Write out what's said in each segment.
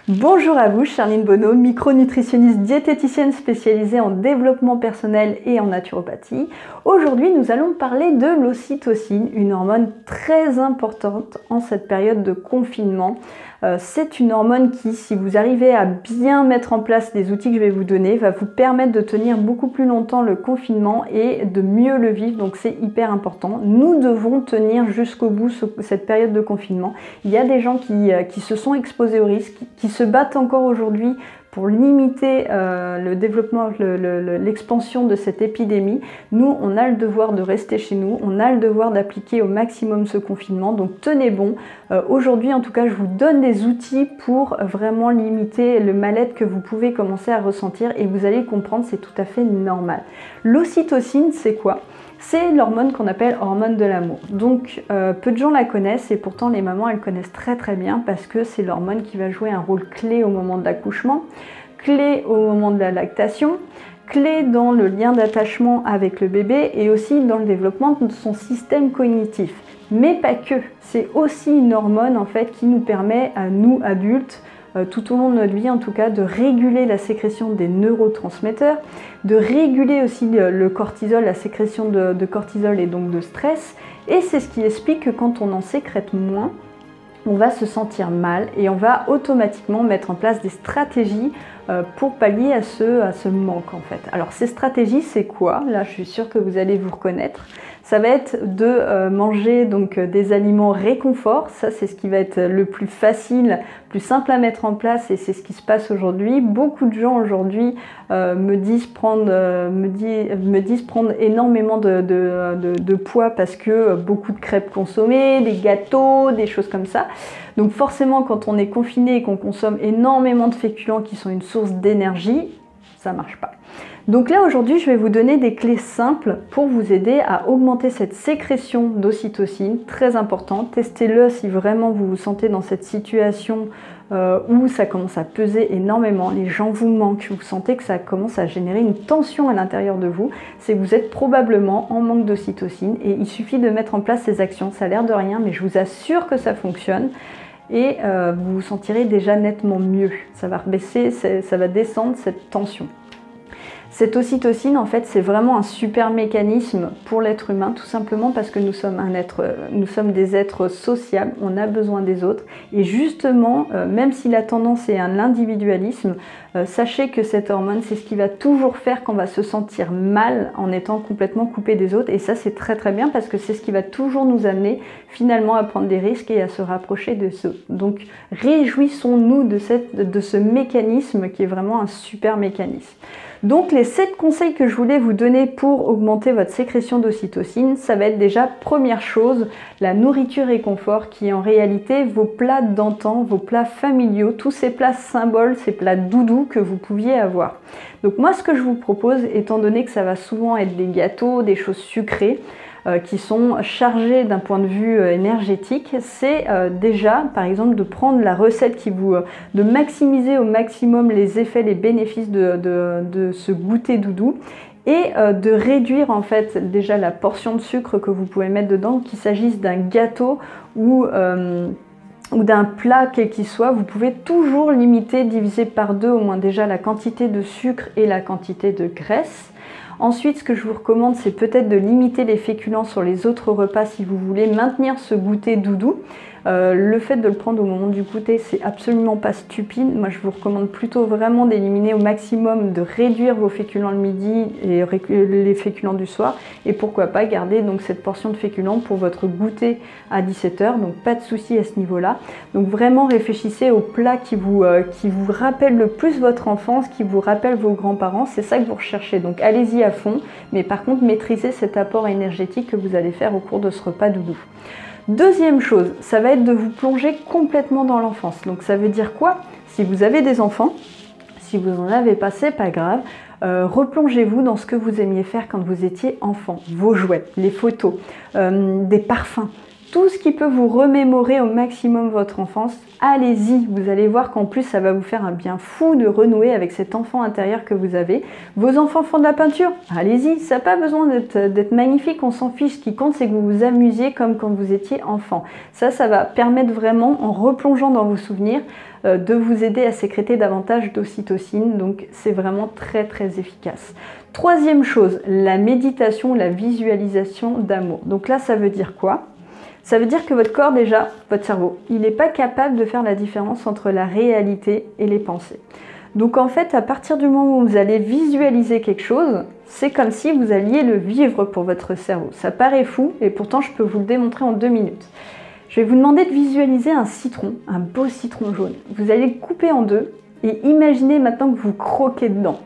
Bonjour à vous, Charline Bonneau, micronutritionniste diététicienne spécialisée en développement personnel et en naturopathie. Aujourd'hui, nous allons parler de l'ocytocine, une hormone très importante en cette période de confinement. C'est une hormone qui, si vous arrivez à bien mettre en place les outils que je vais vous donner, va vous permettre de tenir beaucoup plus longtemps le confinement et de mieux le vivre, donc c'est hyper important. Nous devons tenir jusqu'au bout cette période de confinement. Il y a des gens qui se sont exposés au risque, qui se battent encore aujourd'hui pour limiter le développement, l'expansion de cette épidémie. Nous, on a le devoir de rester chez nous, on a le devoir d'appliquer au maximum ce confinement, donc tenez bon. Aujourd'hui, en tout cas, je vous donne des outils pour vraiment limiter le mal-être que vous pouvez commencer à ressentir et vous allez comprendre, c'est tout à fait normal. L'ocytocine, c'est quoi ? C'est l'hormone qu'on appelle hormone de l'amour. Donc peu de gens la connaissent et pourtant les mamans elles connaissent très très bien parce que c'est l'hormone qui va jouer un rôle clé au moment de l'accouchement, clé au moment de la lactation, clé dans le lien d'attachement avec le bébé et aussi dans le développement de son système cognitif. Mais pas que, c'est aussi une hormone en fait qui nous permet à nous adultes tout au long de notre vie en tout cas, de réguler la sécrétion des neurotransmetteurs, de réguler aussi le cortisol, la sécrétion de cortisol et donc de stress. Et c'est ce qui explique que quand on en sécrète moins, on va se sentir mal et on va automatiquement mettre en place des stratégies pour pallier à ce manque en fait. Alors ces stratégies c'est quoi? Là je suis sûre que vous allez vous reconnaître. Ça va être de manger donc des aliments réconfort, ça c'est ce qui va être le plus facile, plus simple à mettre en place et c'est ce qui se passe aujourd'hui. Beaucoup de gens aujourd'hui me disent prendre énormément de poids parce que beaucoup de crêpes consommées, des gâteaux, des choses comme ça. Donc forcément quand on est confiné et qu'on consomme énormément de féculents qui sont une source d'énergie, ça marche pas. Donc là aujourd'hui je vais vous donner des clés simples pour vous aider à augmenter cette sécrétion d'ocytocine, très important. Testez-le si vraiment vous vous sentez dans cette situation où ça commence à peser énormément, les gens vous manquent, vous sentez que ça commence à générer une tension à l'intérieur de vous, c'est que vous êtes probablement en manque d'ocytocine et il suffit de mettre en place ces actions. Ça a l'air de rien mais je vous assure que ça fonctionne. Et vous vous sentirez déjà nettement mieux. Ça va baisser, ça va descendre cette tension. Cette ocytocine, en fait, c'est vraiment un super mécanisme pour l'être humain, tout simplement parce que nous sommes des êtres sociables, on a besoin des autres. Et justement, même si la tendance est à l'individualisme, sachez que cette hormone, c'est ce qui va toujours faire qu'on va se sentir mal en étant complètement coupé des autres. Et ça, c'est très très bien parce que c'est ce qui va toujours nous amener finalement à prendre des risques et à se rapprocher de ceux. Donc, réjouissons-nous de ce mécanisme qui est vraiment un super mécanisme. Donc les 7 conseils que je voulais vous donner pour augmenter votre sécrétion d'ocytocine, ça va être déjà, première chose, la nourriture réconfort qui est en réalité vos plats d'antan, vos plats familiaux, tous ces plats symboles, ces plats doudous que vous pouviez avoir. Donc moi ce que je vous propose, étant donné que ça va souvent être des gâteaux, des choses sucrées, qui sont chargés d'un point de vue énergétique, c'est déjà par exemple de prendre la recette de maximiser au maximum les effets, les bénéfices de ce goûter doudou et de réduire en fait déjà la portion de sucre que vous pouvez mettre dedans, qu'il s'agisse d'un gâteau ou d'un plat quel qu'il soit, vous pouvez toujours limiter, diviser par 2 au moins déjà la quantité de sucre et la quantité de graisse. Ensuite, ce que je vous recommande, c'est peut-être de limiter les féculents sur les autres repas si vous voulez maintenir ce goûter doudou. Le fait de le prendre au moment du goûter, c'est absolument pas stupide. Moi, je vous recommande plutôt vraiment d'éliminer au maximum, de réduire vos féculents le midi et les féculents du soir. Et pourquoi pas garder donc cette portion de féculents pour votre goûter à 17 h. Donc, pas de souci à ce niveau-là. Donc, vraiment réfléchissez aux plats qui vous rappellent le plus votre enfance, qui vous rappellent vos grands-parents. C'est ça que vous recherchez. Donc, allez-y à fond. Mais par contre, maîtrisez cet apport énergétique que vous allez faire au cours de ce repas doudou. Deuxième chose, ça va être de vous plonger complètement dans l'enfance. Donc ça veut dire quoi? Si vous avez des enfants, si vous n'en avez pas, c'est pas grave, replongez-vous dans ce que vous aimiez faire quand vous étiez enfant. Vos jouets, les photos, des parfums, tout ce qui peut vous remémorer au maximum votre enfance, allez-y. Vous allez voir qu'en plus, ça va vous faire un bien fou de renouer avec cet enfant intérieur que vous avez. Vos enfants font de la peinture, allez-y. Ça n'a pas besoin d'être magnifique, on s'en fiche. Ce qui compte, c'est que vous vous amusiez comme quand vous étiez enfant. Ça va permettre vraiment, en replongeant dans vos souvenirs, de vous aider à sécréter davantage d'ocytocine. Donc, c'est vraiment très, très efficace. Troisième chose, la méditation, la visualisation d'amour. Donc là, ça veut dire quoi? Ça veut dire que votre corps déjà, votre cerveau, il n'est pas capable de faire la différence entre la réalité et les pensées. Donc en fait, à partir du moment où vous allez visualiser quelque chose, c'est comme si vous alliez le vivre pour votre cerveau. Ça paraît fou et pourtant je peux vous le démontrer en 2 minutes. Je vais vous demander de visualiser un citron, un beau citron jaune. Vous allez le couper en 2 et imaginez maintenant que vous croquez dedans.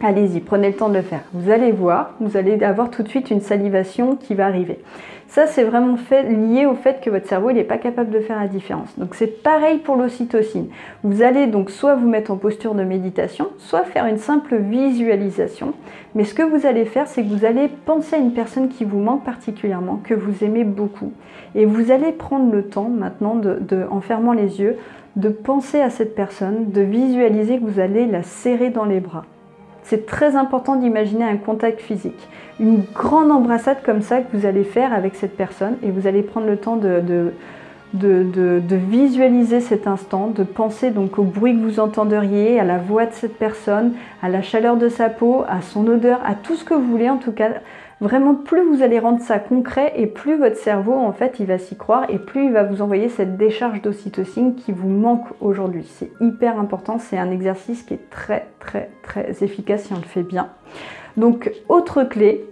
Allez-y, prenez le temps de le faire. Vous allez voir, vous allez avoir tout de suite une salivation qui va arriver. Ça, c'est vraiment lié au fait que votre cerveau n'est pas capable de faire la différence. Donc c'est pareil pour l'ocytocine. Vous allez donc soit vous mettre en posture de méditation, soit faire une simple visualisation. Mais ce que vous allez faire, c'est que vous allez penser à une personne qui vous manque particulièrement, que vous aimez beaucoup. Et vous allez prendre le temps maintenant, en fermant les yeux, de penser à cette personne, de visualiser que vous allez la serrer dans les bras. C'est très important d'imaginer un contact physique. Une grande embrassade comme ça que vous allez faire avec cette personne et vous allez prendre le temps de visualiser cet instant, de penser donc au bruit que vous entendriez, à la voix de cette personne, à la chaleur de sa peau, à son odeur, à tout ce que vous voulez en tout cas. Vraiment, plus vous allez rendre ça concret et plus votre cerveau, en fait, il va s'y croire et plus il va vous envoyer cette décharge d'ocytocine qui vous manque aujourd'hui. C'est hyper important, c'est un exercice qui est très, très, très efficace si on le fait bien. Donc, autre clé,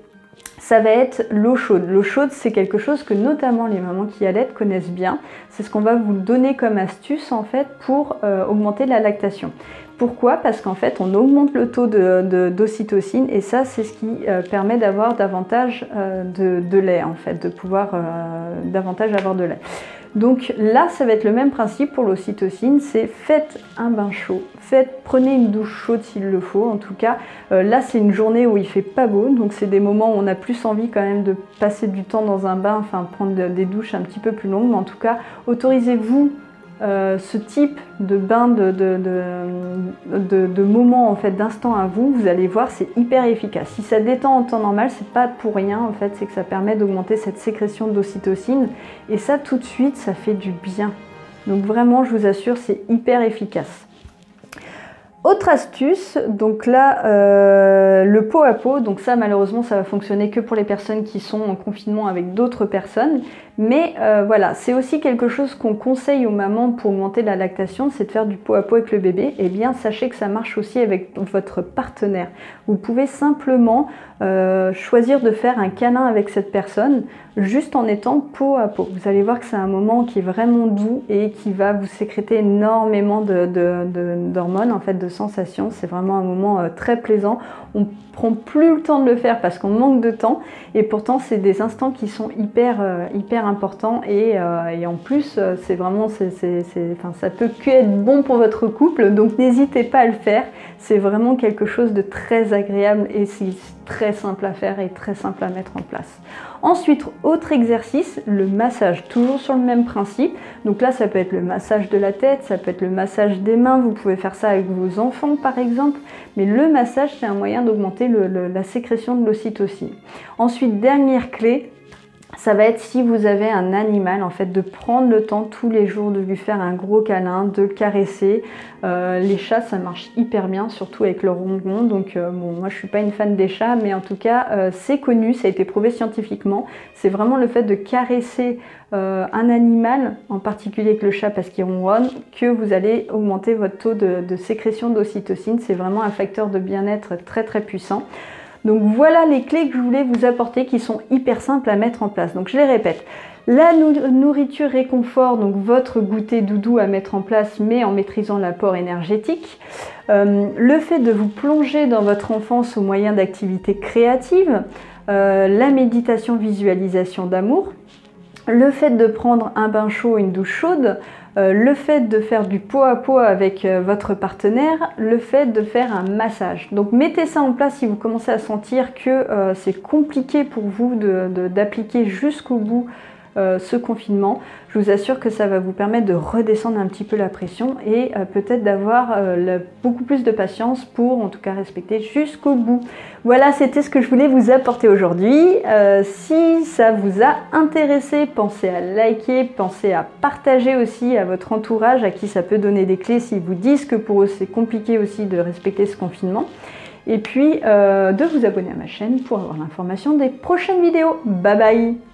ça va être l'eau chaude. L'eau chaude, c'est quelque chose que notamment les mamans qui allaitent connaissent bien. C'est ce qu'on va vous donner comme astuce, en fait, pour augmenter la lactation. Pourquoi? Parce qu'en fait, on augmente le taux d'ocytocine et ça, c'est ce qui permet d'avoir davantage de lait, en fait, de pouvoir davantage avoir de lait. Donc là, ça va être le même principe pour l'ocytocine, c'est faites un bain chaud, prenez une douche chaude s'il le faut. En tout cas, là, c'est une journée où il fait pas beau, donc c'est des moments où on a plus envie quand même de passer du temps dans un bain, enfin prendre des douches un petit peu plus longues, mais en tout cas, autorisez-vous ce type de bain, de moment, en fait, d'instant à vous, vous allez voir, c'est hyper efficace. Si ça détend en temps normal, c'est pas pour rien, en fait, c'est que ça permet d'augmenter cette sécrétion d'ocytocine et ça, tout de suite, ça fait du bien. Donc vraiment, je vous assure, c'est hyper efficace. Autre astuce, donc là, le pot à pot, donc ça malheureusement ça va fonctionner que pour les personnes qui sont en confinement avec d'autres personnes, mais voilà, c'est aussi quelque chose qu'on conseille aux mamans pour augmenter la lactation, c'est de faire du pot à pot avec le bébé. Et bien sachez que ça marche aussi avec votre partenaire. Vous pouvez simplement choisir de faire un câlin avec cette personne, juste en étant pot à pot. Vous allez voir que c'est un moment qui est vraiment doux et qui va vous sécréter énormément d'hormones, en fait, de sensations. C'est vraiment un moment très plaisant. On prend plus le temps de le faire parce qu'on manque de temps et pourtant c'est des instants qui sont hyper importants et en plus c'est vraiment ça peut que être bon pour votre couple, donc n'hésitez pas à le faire. C'est vraiment quelque chose de très agréable et c'est très simple à faire et très simple à mettre en place. Ensuite, autre exercice, le massage, toujours sur le même principe. Donc là, ça peut être le massage de la tête, ça peut être le massage des mains, vous pouvez faire ça avec vos enfants par exemple, mais le massage, c'est un moyen d'augmenter la sécrétion de l'ocytocine. Ensuite, dernière clé, ça va être si vous avez un animal, en fait, de prendre le temps tous les jours de lui faire un gros câlin, de le caresser. Les chats, ça marche hyper bien, surtout avec leur ronron. Donc bon, moi je suis pas une fan des chats, mais en tout cas c'est connu, ça a été prouvé scientifiquement. C'est vraiment le fait de caresser un animal, en particulier avec le chat parce qu'il ronronne, que vous allez augmenter votre taux de sécrétion d'ocytocine. C'est vraiment un facteur de bien-être très très puissant. Donc voilà les clés que je voulais vous apporter qui sont hyper simples à mettre en place. Donc je les répète, la nourriture réconfort, donc votre goûter doudou à mettre en place mais en maîtrisant l'apport énergétique. Le fait de vous plonger dans votre enfance au moyen d'activités créatives, la méditation visualisation d'amour, le fait de prendre un bain chaud, une douche chaude, le fait de faire du pot à pot avec votre partenaire, le fait de faire un massage. Donc mettez ça en place si vous commencez à sentir que c'est compliqué pour vous d'appliquer jusqu'au bout ce confinement. Je vous assure que ça va vous permettre de redescendre un petit peu la pression et peut-être d'avoir beaucoup plus de patience pour en tout cas respecter jusqu'au bout. Voilà, c'était ce que je voulais vous apporter aujourd'hui. Si ça vous a intéressé, pensez à liker, pensez à partager aussi à votre entourage à qui ça peut donner des clés s'ils vous disent que pour eux c'est compliqué aussi de respecter ce confinement. Et puis de vous abonner à ma chaîne pour avoir l'information des prochaines vidéos. Bye bye!